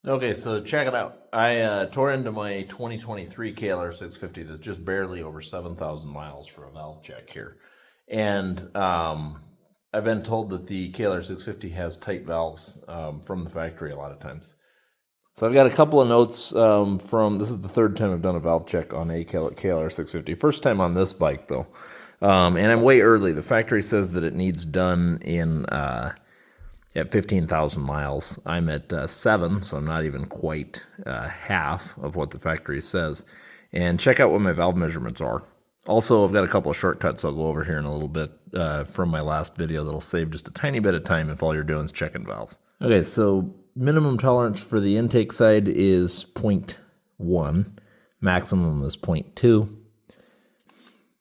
Okay, so check it out. I tore into my 2023 KLR650 that's just barely over 7,000 miles for a valve check here. And I've been told that the KLR650 has tight valves from the factory a lot of times. So I've got a couple of notes from, this is the third time I've done a valve check on a KLR650. First time on this bike though. And I'm way early. The factory says that it needs done in at 15,000 miles. I'm at 7, so I'm not even quite half of what the factory says. And check out what my valve measurements are. Also, I've got a couple of shortcuts I'll go over here in a little bit from my last video that'll save just a tiny bit of time if all you're doing is checking valves. Okay, so minimum tolerance for the intake side is 0.1. Maximum is 0.2.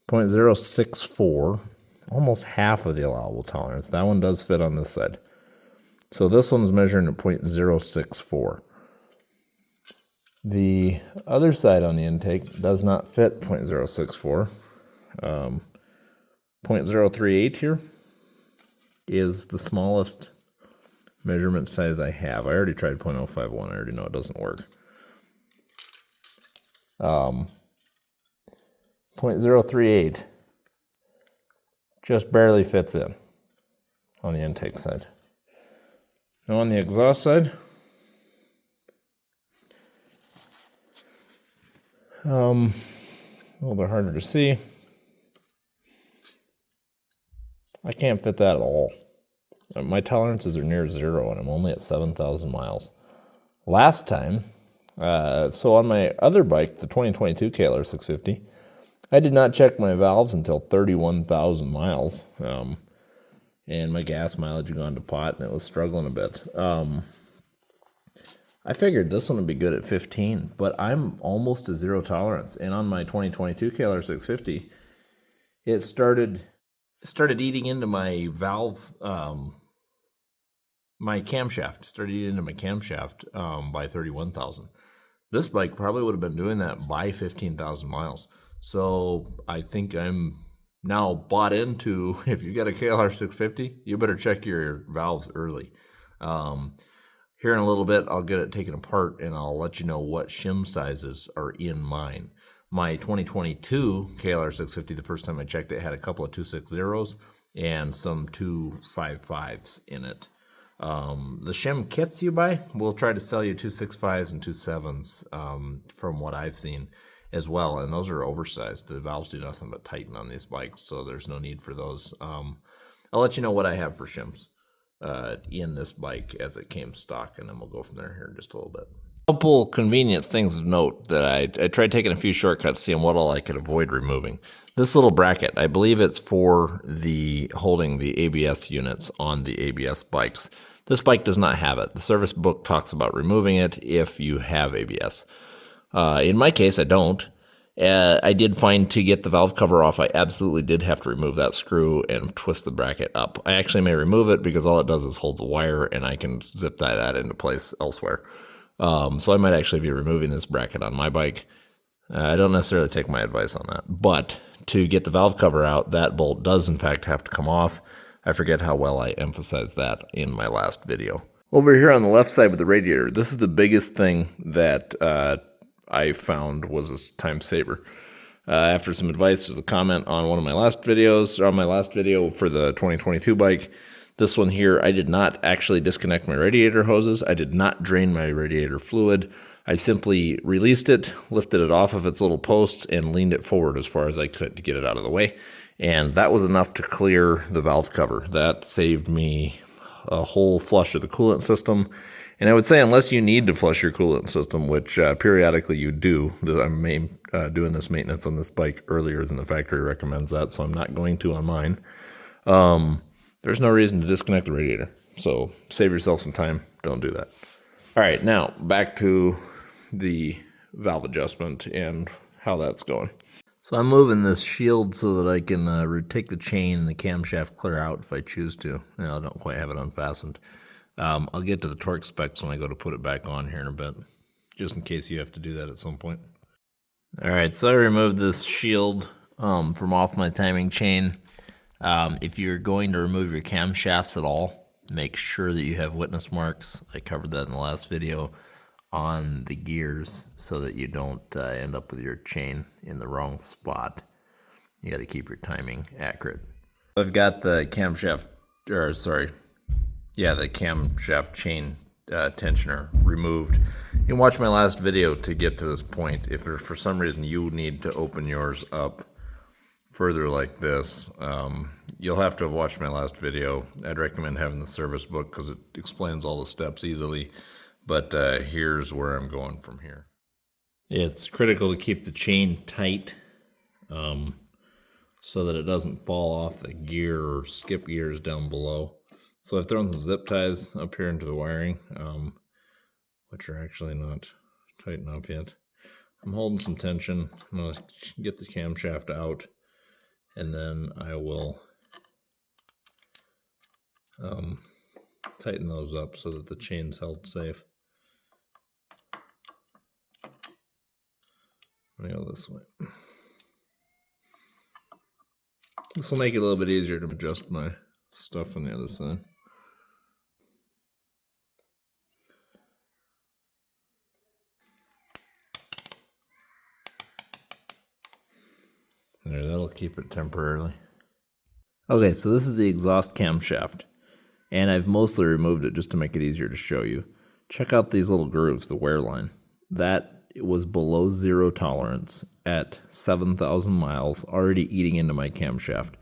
0.064, almost half of the allowable tolerance. That one does fit on this side. So this one's measuring at 0.064. The other side on the intake does not fit 0.064. 0.038 here is the smallest measurement size I have. I already tried 0.051. I already know it doesn't work. 0.038 just barely fits in on the intake side. Now on the exhaust side, a little bit harder to see. I can't fit that at all. My tolerances are near 0 and I'm only at 7,000 miles. Last time, so on my other bike, the 2022 KLR650, I did not check my valves until 31,000 miles. And my gas mileage had gone to pot, and it was struggling a bit. I figured this one would be good at 15, but I'm almost to 0 tolerance. And on my 2022 KLR650, it started eating into my valve, my camshaft. Started eating into my camshaft by 31,000. This bike probably would have been doing that by 15,000 miles. So I think I'm now bought into, if you got a KLR650, you better check your valves early. Here in a little bit, I'll get it taken apart and I'll let you know what shim sizes are in mine. My 2022 KLR650, the first time I checked it, had a couple of 260s and some 255s in it. The shim kits you buy will try to sell you 265s and 27s from what I've seen as well, and those are oversized. The valves do nothing but tighten on these bikes, so there's no need for those. I'll let you know what I have for shims in this bike as it came stock, and then we'll go from there here in just a little bit. A couple convenience things of note that I tried taking a few shortcuts, seeing what all I could avoid removing. This little bracket, I believe it's for the holding the ABS units on the ABS bikes. This bike does not have it. The service book talks about removing it if you have ABS. In my case, I don't. I did find to get the valve cover off, I absolutely did have to remove that screw and twist the bracket up. I actually may remove it because all it does is hold the wire and I can zip tie that into place elsewhere. So I might actually be removing this bracket on my bike. I don't necessarily take my advice on that. But to get the valve cover out, that bolt does in fact have to come off. I forget how well I emphasized that in my last video. Over here on the left side with the radiator, this is the biggest thing that I found was a time saver. After some advice or a comment on one of my last videos, or on my last video for the 2022 bike, this one here, I did not actually disconnect my radiator hoses. I did not drain my radiator fluid. I simply released it, lifted it off of its little posts, and leaned it forward as far as I could to get it out of the way. And that was enough to clear the valve cover. That saved me a whole flush of the coolant system. And I would say unless you need to flush your coolant system, which periodically you do, I'm doing this maintenance on this bike earlier than the factory recommends that, so I'm not going to on mine. There's no reason to disconnect the radiator. So save yourself some time. Don't do that. All right, now back to the valve adjustment and how that's going. So I'm moving this shield so that I can take the chain and the camshaft clear out if I choose to. I don't quite have it unfastened. I'll get to the torque specs when I go to put it back on here in a bit, just in case you have to do that at some point. All right, so I removed this shield from off my timing chain. If you're going to remove your camshafts at all, make sure that you have witness marks. I covered that in the last video on the gears so that you don't end up with your chain in the wrong spot. You got to keep your timing accurate. I've got the camshaft, or sorry, yeah, the camshaft chain tensioner removed. You can watch my last video to get to this point. If there's, for some reason you need to open yours up further like this, you'll have to have watched my last video. I'd recommend having the service book because it explains all the steps easily. But here's where I'm going from here. It's critical to keep the chain tight so that it doesn't fall off the gear or skip gears down below. So I've thrown some zip ties up here into the wiring, which are actually not tight enough yet. I'm holding some tension. I'm going to get the camshaft out, and then I will tighten those up so that the chain's held safe. Let me go this way. This will make it a little bit easier to adjust my stuff on the other side. There, that'll keep it temporarily. Okay, so this is the exhaust camshaft, and I've mostly removed it just to make it easier to show you. Check out these little grooves, the wear line. That was below zero tolerance at 7,000 miles, already eating into my camshaft.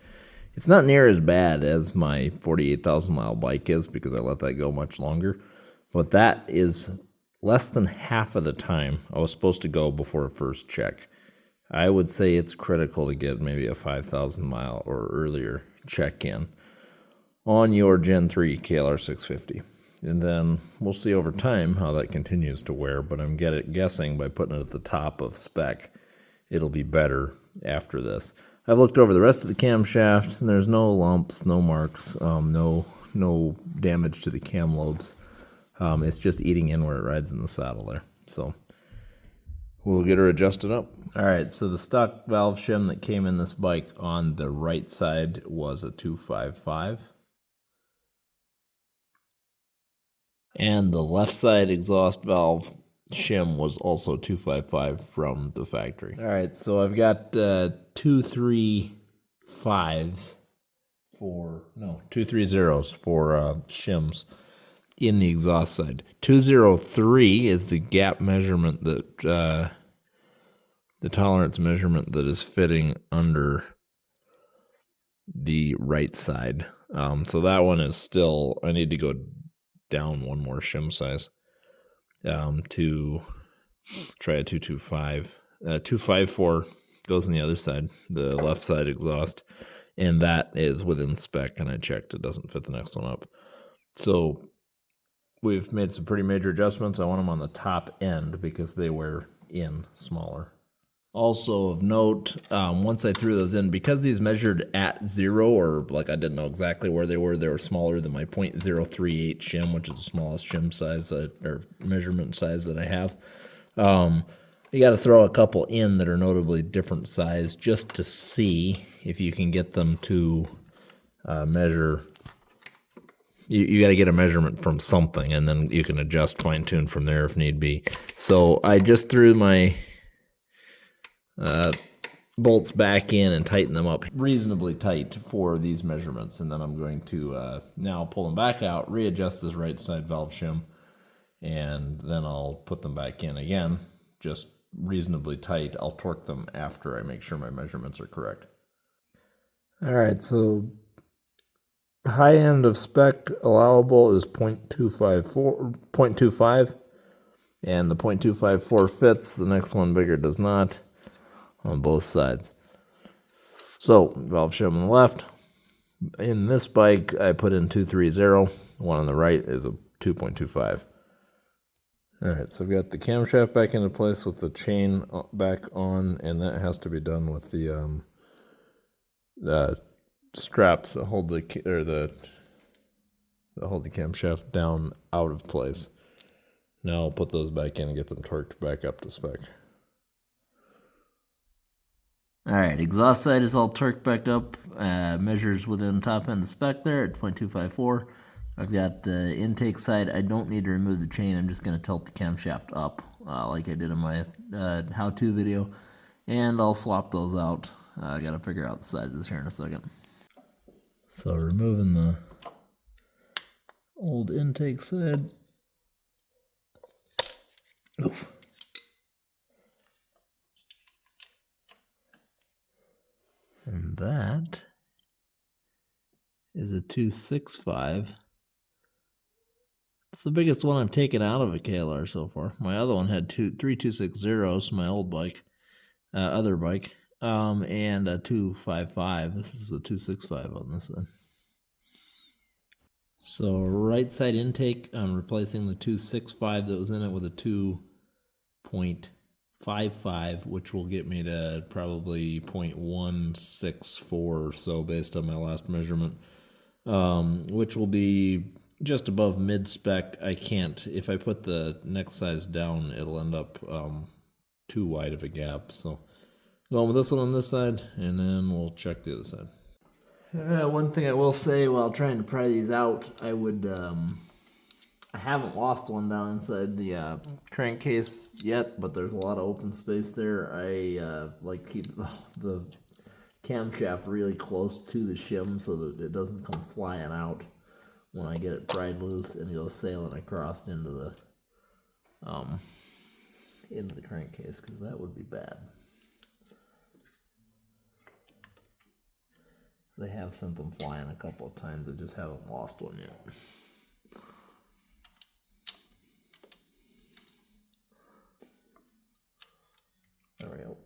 It's not near as bad as my 48,000 mile bike is because I let that go much longer, but that is less than half of the time I was supposed to go before a first check. I would say it's critical to get maybe a 5,000 mile or earlier check-in on your Gen 3 KLR650. And then we'll see over time how that continues to wear, but I'm guessing by putting it at the top of spec, it'll be better after this. I've looked over the rest of the camshaft, and there's no lumps, no marks, no damage to the cam lobes. It's just eating in where it rides in the saddle there. So we'll get her adjusted up. All right, so the stock valve shim that came in this bike on the right side was a 255. And the left side exhaust valve shim was also 255 from the factory. All right, so I've got 235s for, no, 230s for shims in the exhaust side. 203 is the gap measurement that, the tolerance measurement that is fitting under the right side. So that one is still, I need to go down one more shim size to try a 225. 254 goes on the other side, the left side exhaust, and that is within spec, and I checked, it doesn't fit the next one up. So we've made some pretty major adjustments. I want them on the top end because they wear in smaller. Also of note, once I threw those in, because these measured at zero, or like I didn't know exactly where they were smaller than my .038 shim, which is the smallest shim size or measurement size that I have. You got to throw a couple in that are notably different size just to see if you can get them to measure. You got to get a measurement from something, and then you can adjust, fine tune from there if need be. So I just threw my bolts back in and tighten them up reasonably tight for these measurements, and then I'm going to now pull them back out, readjust this right side valve shim, and then I'll put them back in again, just reasonably tight. I'll torque them after I make sure my measurements are correct. All right, so high end of spec allowable is 0.25, and the 0.254 fits. The next one bigger does not on both sides. So valve shim on the left. In this bike, I put in 230. One on the right is a 2.25. All right, so I've got the camshaft back into place with the chain back on, and that has to be done with the straps that hold the camshaft down out of place. Now I'll put those back in and get them torqued back up to spec. All right, exhaust side is all torqued back up, measures within top end of spec there at 0.254. I've got the intake side. I don't need to remove the chain. I'm just going to tilt the camshaft up like I did in my how-to video. And I'll swap those out. I got to figure out the sizes here in a second. So removing the old intake side. Oof. And that is a 265. It's the biggest one I've taken out of a KLR so far. My other one had three 260s, my old bike, other bike, and a 255. This is a 265 on this one. So right side intake, I'm replacing the 265 that was in it with a 2.55, which will get me to probably 0.164 or so based on my last measurement, which will be just above mid-spec. I can't, if I put the next size down, it'll end up too wide of a gap. So going with this one on this side, and then we'll check the other side. One thing I will say while trying to pry these out, I haven't lost one down inside the crankcase yet, but there's a lot of open space there. I like keep the camshaft really close to the shim so that it doesn't come flying out when I get it pried loose and goes sailing across into the crankcase, because that would be bad. They have sent them flying a couple of times. I just haven't lost one yet. There we go.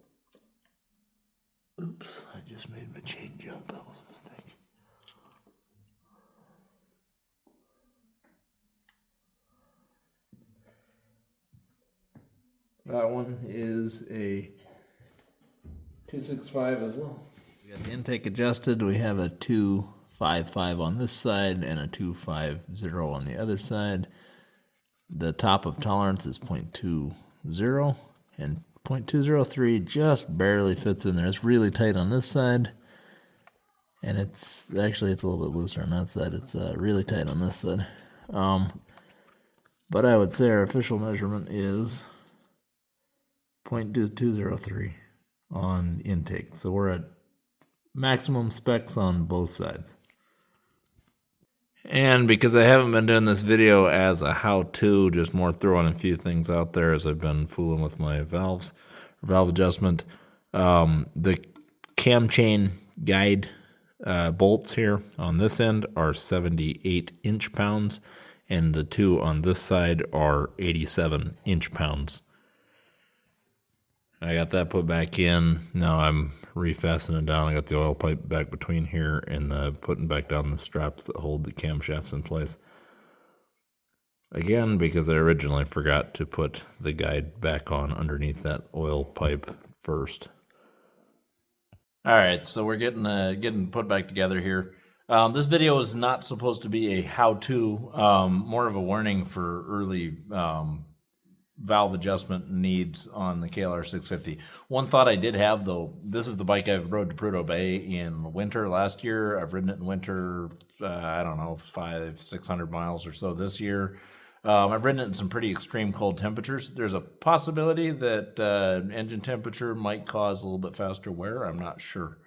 Oops, I just made my chain jump. That was a mistake. That one is a 265 as well. We got the intake adjusted. We have a 255 on this side and a 250 on the other side. The top of tolerance is 0.20 and 0.203 just barely fits in there. It's really tight on this side, and it's a little bit looser on that side. It's really tight on this side. But I would say our official measurement is 0.203 on intake. So we're at maximum specs on both sides. And because I haven't been doing this video as a how-to, just more throwing a few things out there as I've been fooling with my valve adjustment. The cam chain guide bolts here on this end are 78 inch-pounds, and the two on this side are 87 inch-pounds. I got that put back in. Now I'm refastening down. I got the oil pipe back between here and putting back down the straps that hold the camshafts in place. Again, because I originally forgot to put the guide back on underneath that oil pipe first. All right, so we're getting put back together here. This video is not supposed to be a how-to, more of a warning for early valve adjustment needs on the KLR650. One thought I did have, though, this is the bike I've rode to Prudhoe Bay in winter last year. I've ridden it in winter, I don't know, 500-600 miles or so this year. I've ridden it in some pretty extreme cold temperatures. There's a possibility that engine temperature might cause a little bit faster wear. I'm not sure.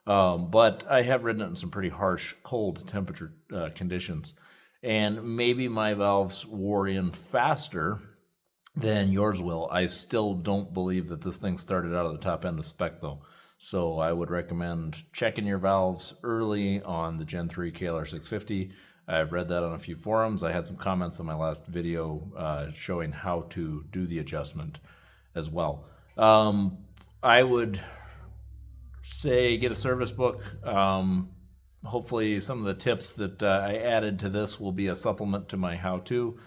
But I have ridden it in some pretty harsh cold temperature conditions. And maybe my valves wore in faster than yours will. I still don't believe that this thing started out of the top end of spec, though. So I would recommend checking your valves early on the Gen 3 KLR650. I've read that on a few forums. I had some comments on my last video showing how to do the adjustment as well. I would say get a service book. Hopefully some of the tips that I added to this will be a supplement to my how-to.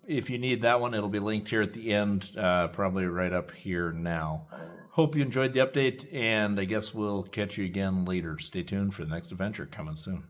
If you need that one, it'll be linked here at the end, probably right up here now. Hope you enjoyed the update, and I guess we'll catch you again later. Stay tuned for the next adventure coming soon.